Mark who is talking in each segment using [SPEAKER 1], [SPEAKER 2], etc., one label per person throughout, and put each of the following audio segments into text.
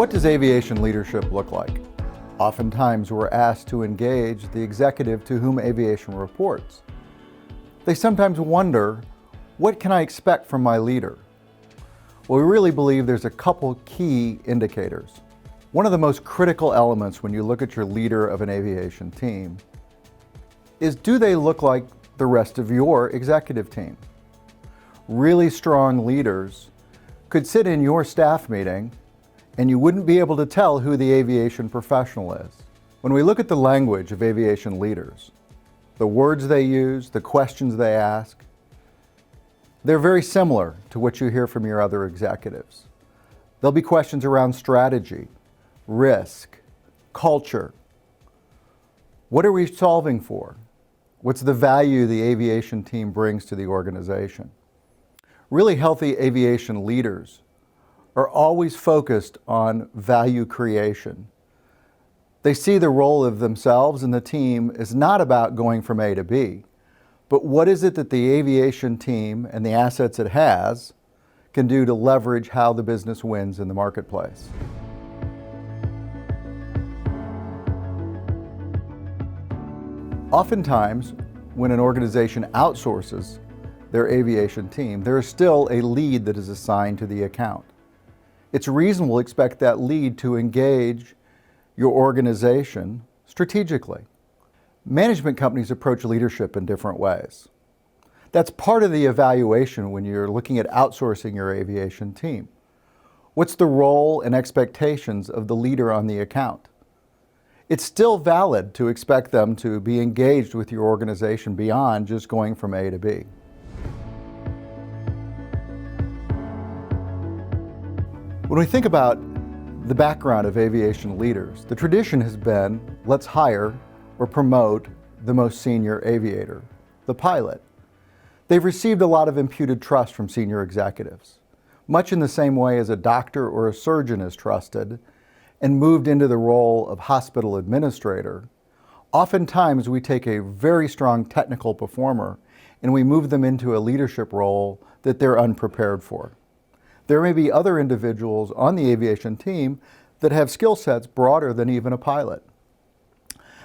[SPEAKER 1] What does aviation leadership look like? Oftentimes we're asked to engage the executive to whom aviation reports. They sometimes wonder, what can I expect from my leader? Well, we really believe there's a couple key indicators. One of the most critical elements when you look at your leader of an aviation team is, do they look like the rest of your executive team? Really strong leaders could sit in your staff meeting and you wouldn't be able to tell who the aviation professional is. When we look at the language of aviation leaders, the words they use, the questions they ask, they're very similar to what you hear from your other executives. There'll be questions around strategy, risk, culture. What are we solving for? What's the value the aviation team brings to the organization? Really healthy aviation leaders are always focused on value creation. They see the role of themselves and the team is not about going from A to B, but what is it that the aviation team and the assets it has can do to leverage how the business wins in the marketplace. Oftentimes, when an organization outsources their aviation team, there is still a lead that is assigned to the account. It's reasonable to expect that lead to engage your organization strategically. Management companies approach leadership in different ways. That's part of the evaluation when you're looking at outsourcing your aviation team. What's the role and expectations of the leader on the account? It's still valid to expect them to be engaged with your organization beyond just going from A to B. When we think about the background of aviation leaders, the tradition has been, let's hire or promote the most senior aviator, the pilot. They've received a lot of imputed trust from senior executives, much in the same way as a doctor or a surgeon is trusted and moved into the role of hospital administrator. Oftentimes we take a very strong technical performer and we move them into a leadership role that they're unprepared for. There may be other individuals on the aviation team that have skill sets broader than even a pilot.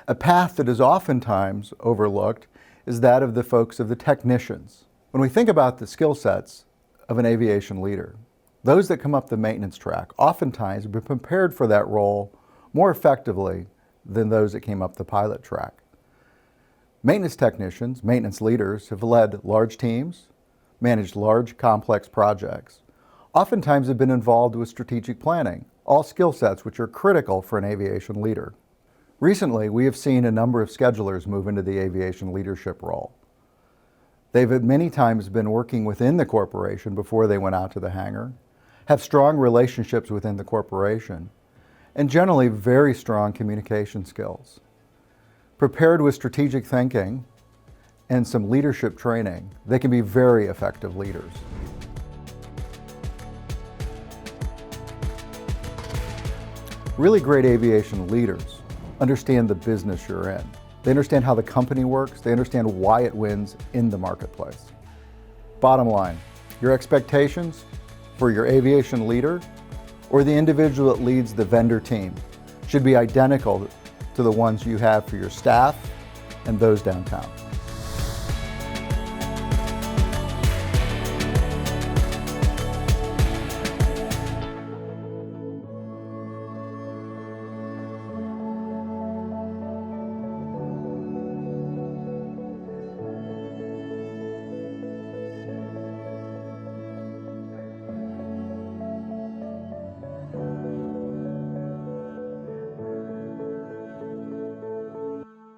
[SPEAKER 1] A path that is oftentimes overlooked is that of the folks of the technicians. When we think about the skill sets of an aviation leader, those that come up the maintenance track oftentimes have been prepared for that role more effectively than those that came up the pilot track. Maintenance technicians, maintenance leaders have led large teams, managed large complex projects, oftentimes have been involved with strategic planning, all skill sets which are critical for an aviation leader. Recently, we have seen a number of schedulers move into the aviation leadership role. They've many times been working within the corporation before they went out to the hangar, have strong relationships within the corporation, and generally very strong communication skills. Prepared with strategic thinking and some leadership training, they can be very effective leaders. Really great aviation leaders understand the business you're in. They understand how the company works. They understand why it wins in the marketplace. Bottom line, your expectations for your aviation leader or the individual that leads the vendor team should be identical to the ones you have for your staff and those downtown.